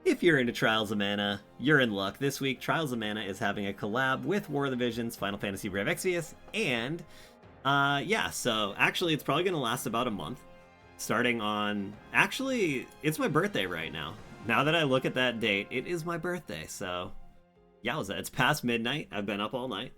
If you're into Trials of Mana, you're in luck. This week, Trials of Mana is having a collab with War of the Visions, Final Fantasy Brave Exvius, and yeah, so actually it's probably going to last about a month. Starting on... Actually, it's my birthday right now. Now that I look at that date, it is my birthday, so... Yowza, it's past midnight. I've been up all night.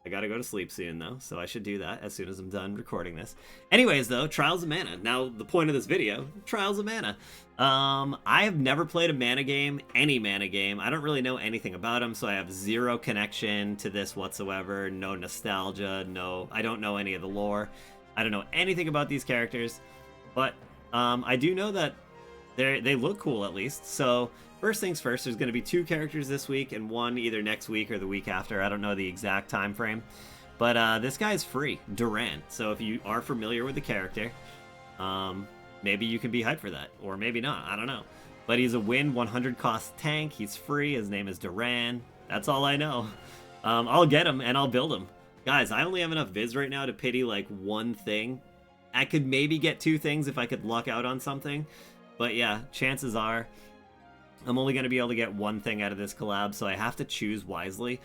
I gotta go to sleep soon, though, so I should do that as soon as I'm done recording this. Anyways, though, Trials of Mana. Now, the point of this video, Trials of Mana. I have never played a mana game, any mana game. I don't really know anything about them, so I have zero connection to this whatsoever. No nostalgia, I don't know any of the lore. I don't know anything about these characters, but I do know that they look cool, at least. So, first things first, there's going to be 2 characters this week, and one either next week or the week after. I don't know the exact time frame. But this guy is free, Duran. So if you are familiar with the character, maybe you can be hyped for that. Or maybe not, I don't know. But he's a win 100 cost tank. He's free. His name is Duran. That's all I know. I'll get him, and I'll build him. Guys, I only have enough viz right now to pity, like, one thing. I could maybe get 2 things if I could luck out on something. But yeah, chances are I'm only going to be able to get 1 thing out of this collab, so I have to choose wisely.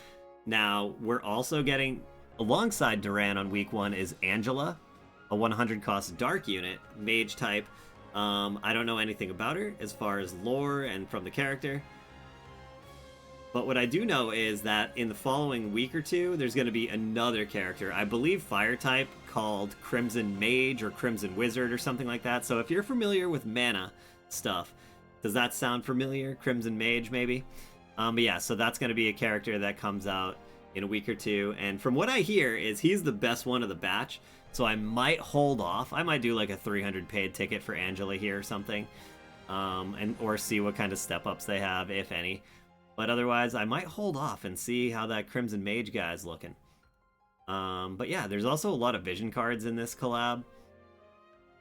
Now, we're also getting, alongside Duran on week 1 is Angela, a 100 cost dark unit, mage type. I don't know anything about her as far as lore and from the character. But what I do know is that in the following week or 2, there's going to be another character, I believe fire type, called Crimson Mage or Crimson Wizard or something like that. So if you're familiar with mana stuff, does that sound familiar? Crimson Mage, maybe? But yeah, so that's going to be a character that comes out in a week or 2. And from what I hear is he's the best one of the batch. So I might hold off. I might do like a 300 paid ticket for Angela here or something. Or see what kind of step-ups they have, if any. But otherwise, I might hold off and see how that Crimson Mage guy is looking. But yeah, there's also a lot of vision cards in this collab.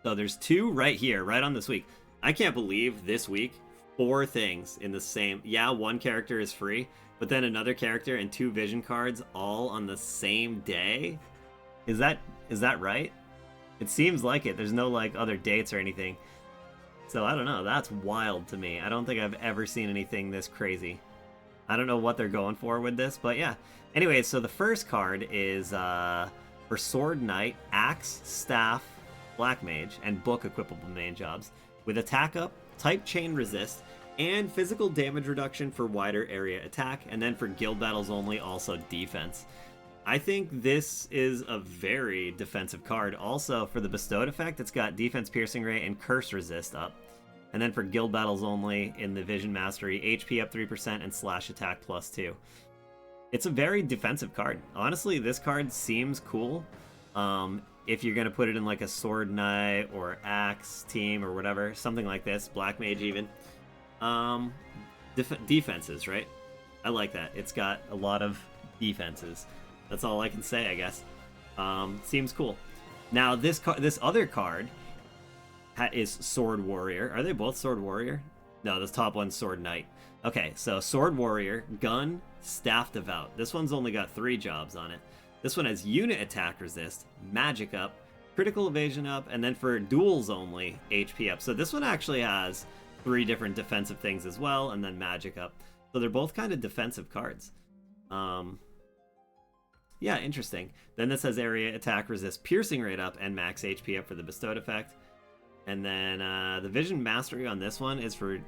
So there's 2 right here, right on this week. I can't believe this week, 4 things in the same... Yeah, 1 character is free, but then another character and 2 vision cards all on the same day? Is that right? It seems like it. There's no, like, other dates or anything. So I don't know. That's wild to me. I don't think I've ever seen anything this crazy. I don't know what they're going for with this, but yeah. Anyway, so the first card is for Sword Knight, Axe, Staff, Black Mage, and Book equipable main jobs, with attack up, type chain resist, and physical damage reduction for wider area attack, and then for guild battles only, also defense. I think this is a very defensive card. Also, for the bestowed effect, it's got defense piercing rate and curse resist up. And then for guild battles only, in the Vision Mastery, HP up 3% and slash attack +2. It's a very defensive card. Honestly, this card seems cool. If you're going to put it in like a Sword Knight or Axe team or whatever, something like this, Black Mage even. Defenses, right? I like that. It's got a lot of defenses. That's all I can say, I guess. Seems cool. Now, this other card is Sword Warrior. Are they both Sword Warrior? No, this top one's Sword Knight. Okay, so Sword Warrior, Gun, Staff Devout. This one's only got 3 jobs on it. This one has unit attack resist, magic up, critical evasion up, and then for duels only, HP up. So this one actually has 3 different defensive things as well, and then magic up. So they're both kind of defensive cards. Yeah, interesting. Then this has area attack resist, piercing rate up, and max HP up for the bestowed effect. And then the Vision Mastery on this one is for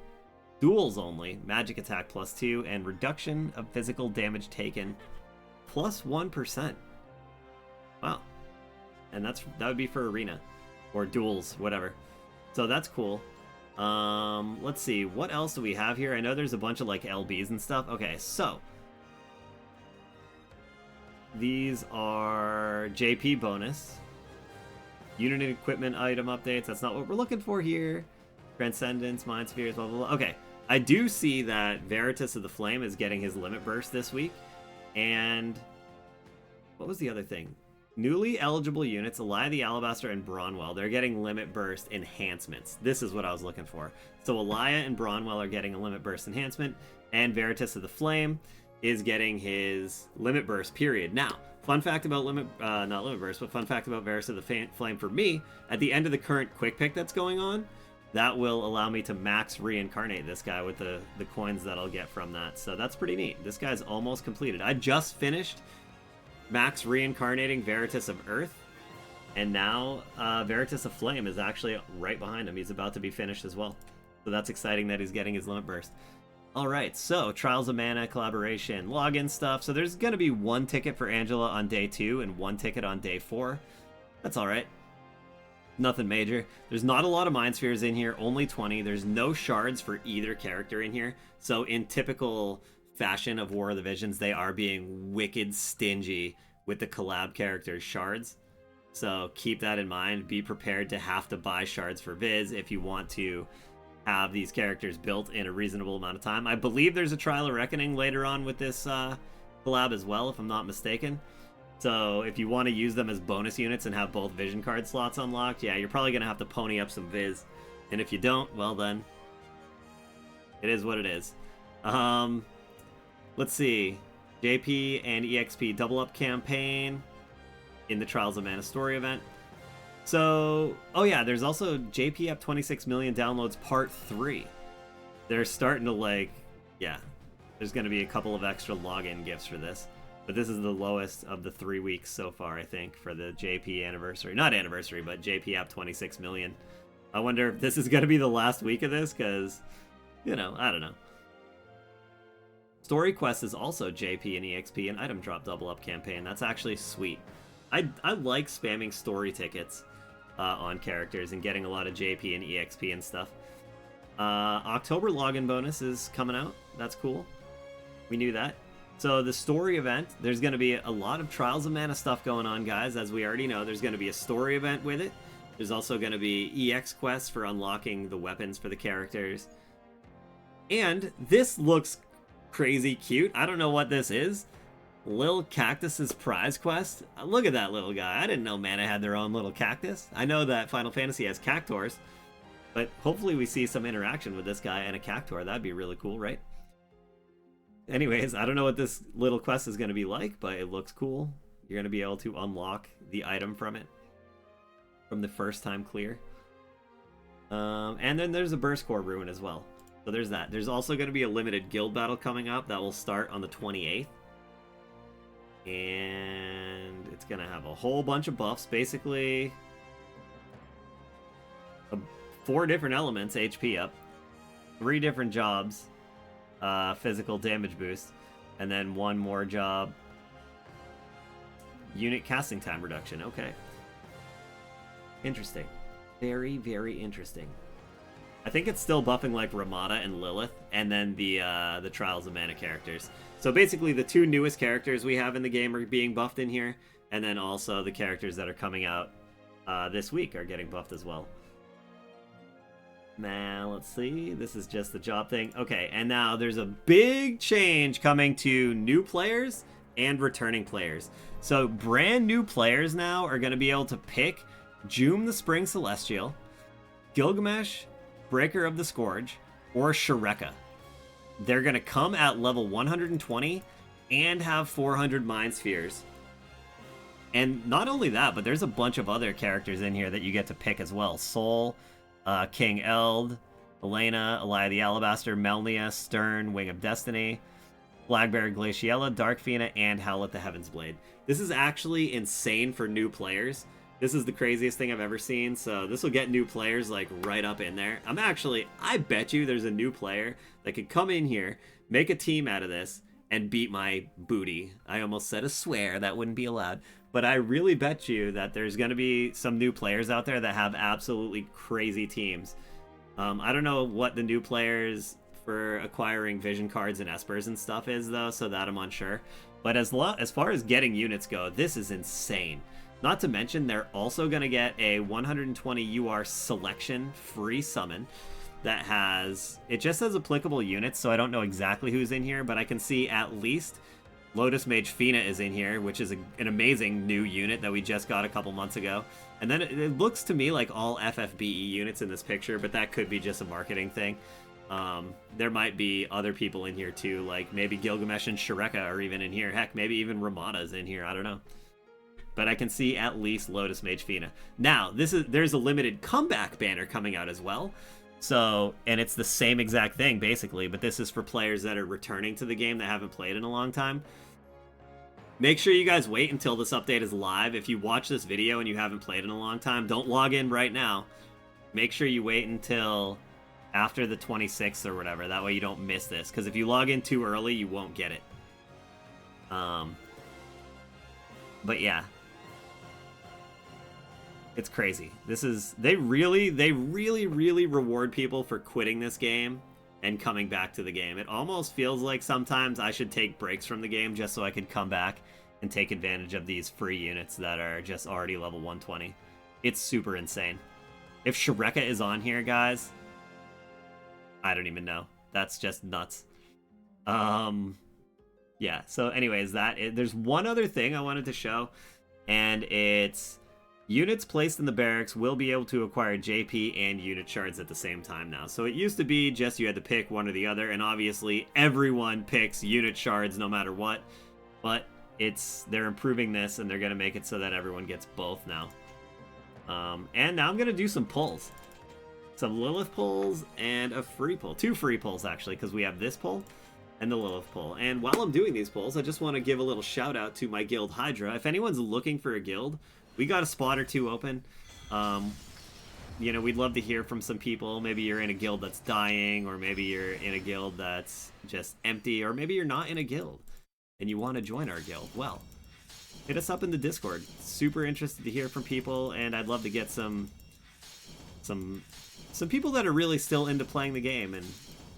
duels only, magic attack +2, and reduction of physical damage taken +1%. Wow. And that would be for arena or duels, whatever. So that's cool. Let's see, what else do we have here? I know there's a bunch of like LBs and stuff. Okay, so these are JP bonus. Unit and equipment item updates. That's not what we're looking for here. Transcendence, Mind Spheres, blah, blah, blah. Okay. I do see that Veritas of the Flame is getting his limit burst this week. And what was the other thing? Newly eligible units, Elia the Alabaster and Bronwell, they're getting limit burst enhancements. This is what I was looking for. So Elia and Bronwell are getting a limit burst enhancement, and Veritas of the Flame is getting his limit burst, period. Now, fun fact about not limit burst, but fun fact about Veritas of the Flame for me, at the end of the current quick pick that's going on, that will allow me to max reincarnate this guy with the coins that I'll get from that. So that's pretty neat. This guy's almost completed. I just finished max reincarnating Veritas of Earth, and now Veritas of Flame is actually right behind him. He's about to be finished as well. So that's exciting that he's getting his limit burst. Alright, so Trials of Mana, collaboration, login stuff. So there's going to be 1 ticket for Angela on day 2 and 1 ticket on day 4. That's alright. Nothing major. There's not a lot of Mind Spheres in here, only 20. There's no shards for either character in here. So in typical fashion of War of the Visions, they are being wicked stingy with the collab characters' shards. So keep that in mind. Be prepared to have to buy shards for Viz if you want to have these characters built in a reasonable amount of time. I believe there's a Trial of Reckoning later on with this collab as well, if I'm not mistaken. So if you want to use them as bonus units and have both vision card slots unlocked, yeah, you're probably going to have to pony up some Viz. And if you don't, well then, it is what it is. Let's see. JP and EXP double up campaign in the Trials of Mana story event. So, oh yeah, there's also JP up 26 million downloads part 3. They're starting to like, yeah, there's going to be a couple of extra login gifts for this. But this is the lowest of the 3 weeks so far, I think, for the JP anniversary. Not anniversary, but JP app 26 million. I wonder if this is going to be the last week of this, because, you know, I don't know. Story Quest is also JP and EXP and item drop double up campaign. That's actually sweet. I like spamming story tickets on characters and getting a lot of JP and EXP and stuff. October login bonus is coming out. That's cool. We knew that. So the story event, there's going to be a lot of Trials of Mana stuff going on, guys. As we already know, there's going to be a story event with it. There's also going to be EX quests for unlocking the weapons for the characters. And this looks crazy cute. I don't know what this is. Lil Cactus's prize quest. Look at that little guy. I didn't know Mana had their own little cactus. I know that Final Fantasy has cactors, but hopefully we see some interaction with this guy and a cactor. That'd be really cool, right? Anyways, I don't know what this little quest is going to be like, but it looks cool. You're going to be able to unlock the item from it from the first time clear. And then there's a Burst Core Ruin as well. So there's that. There's also going to be a limited guild battle coming up that will start on the 28th. And it's going to have a whole bunch of buffs. Basically, 4 different elements HP up, 3 different jobs, physical damage boost, and then 1 more job, unit casting time reduction. Okay. Interesting. Very, very interesting. I think it's still buffing like Ramada and Lilith, and then the Trials of Mana characters. So basically the 2 newest characters we have in the game are being buffed in here, and then also the characters that are coming out this week are getting buffed as well. Now, let's see. This is just the job thing. Okay, and now there's a big change coming to new players and returning players. So brand new players now are going to be able to pick Joom the Spring Celestial, Gilgamesh, Breaker of the Scourge, or Shreka. They're going to come at level 120 and have 400 Mind Spheres. And not only that, but there's a bunch of other characters in here that you get to pick as well. Soul, King Eld, Elena, Elia the Alabaster, Melnia, Stern, Wing of Destiny, Flagbearer Glaciella, Darkfina, and Howlet the Heaven's Blade. This is actually insane for new players. This is the craziest thing I've ever seen, so this will get new players like right up in there. I bet you there's a new player that could come in here, make a team out of this, and beat my booty. I almost said a swear, that wouldn't be allowed. But I really bet you that there's going to be some new players out there that have absolutely crazy teams. I don't know what the new players for acquiring vision cards and espers and stuff is, though, so that I'm unsure. But as far as getting units go, this is insane. Not to mention, they're also going to get a 120 UR selection free summon that it just has applicable units, so I don't know exactly who's in here, but I can see at least Lotus Mage Fina is in here, which is an amazing new unit that we just got a couple months ago. And then it looks to me like all FFBE units in this picture, but that could be just a marketing thing. There might be other people in here too, like maybe Gilgamesh and Shreka are even in here. Heck, maybe even Ramada's in here, I don't know. But I can see at least Lotus Mage Fina. Now, there's a limited comeback banner coming out as well. So, and it's the same exact thing basically, but this is for players that are returning to the game that haven't played in a long time. Make sure you guys wait until this update is live. If you watch this video and you haven't played in a long time, don't log in right now. Make sure you wait until after the 26th or whatever. That way you don't miss this. Because if you log in too early, you won't get it. But yeah. It's crazy. This is... They really reward people for quitting this game and coming back to the game. It almost feels like sometimes I should take breaks from the game just so I could come back and take advantage of these free units that are just already level 120. It's super insane. If Shreka is on here, guys, I don't even know. That's just nuts. Yeah, so anyways, there's one other thing I wanted to show, and it's units placed in the barracks will be able to acquire JP and unit shards at the same time now. So it used to be just you had to pick one or the other, and obviously everyone picks unit shards no matter what, but they're improving this, and they're going to make it so that everyone gets both now. And now I'm going to do some pulls. Some Lilith pulls and a free pull. 2 free pulls, actually, because we have this pull and the Lilith pull. And while I'm doing these pulls, I just want to give a little shout out to my guild Hydra. If anyone's looking for a guild, we got a spot or 2 open. You know, we'd love to hear from some people. Maybe you're in a guild that's dying, or maybe you're in a guild that's just empty, or maybe you're not in a guild and you want to join our guild. Well, hit us up in the Discord. Super interested to hear from people, and I'd love to get some people that are really still into playing the game.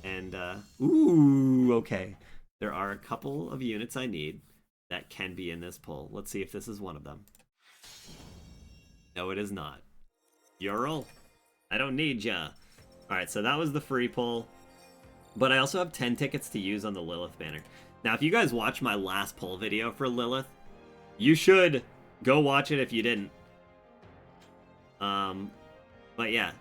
And ooh, okay. There are a couple of units I need that can be in this pull. Let's see if this is one of them. No, it is not. Ural, I don't need ya. Alright, so that was the free pull. But I also have 10 tickets to use on the Lilith banner. Now, if you guys watched my last pull video for Lilith, you should go watch it if you didn't. But yeah.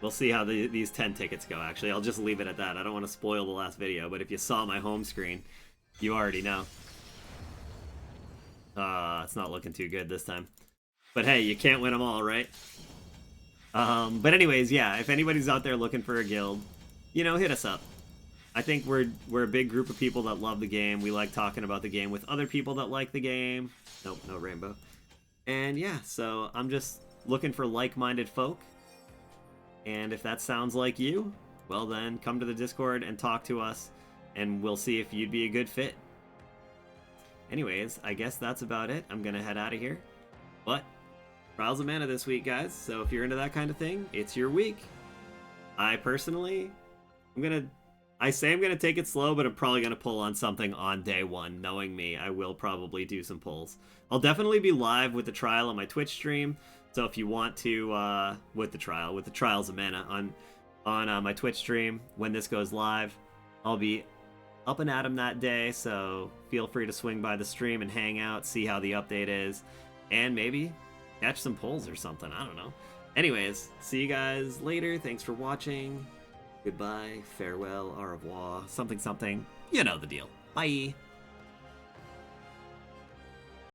We'll see how these 10 tickets go, actually. I'll just leave it at that. I don't want to spoil the last video, but if you saw my home screen, you already know. It's not looking too good this time. But hey, you can't win them all, right? But anyways, yeah, if anybody's out there looking for a guild, you know, hit us up. I think we're a big group of people that love the game. We like talking about the game with other people that like the game. Nope, no rainbow. And yeah, so I'm just looking for like-minded folk. And if that sounds like you, well then come to the Discord and talk to us, and we'll see if you'd be a good fit. Anyways, I guess that's about it. I'm gonna head out of here. But Trials of Mana this week, guys. So if you're into that kind of thing, it's your week. I personally, I say I'm gonna take it slow, but I'm probably gonna pull on something on day 1. Knowing me, I will probably do some pulls. I'll definitely be live with the trial on my Twitch stream. So if you want to, with the Trials of Mana on my Twitch stream, when this goes live, I'll be up and at 'em that day. So feel free to swing by the stream and hang out, see how the update is, and maybe catch some pulls or something. I don't know. Anyways, see you guys later. Thanks for watching. Goodbye, farewell, au revoir, something, something. You know the deal. Bye.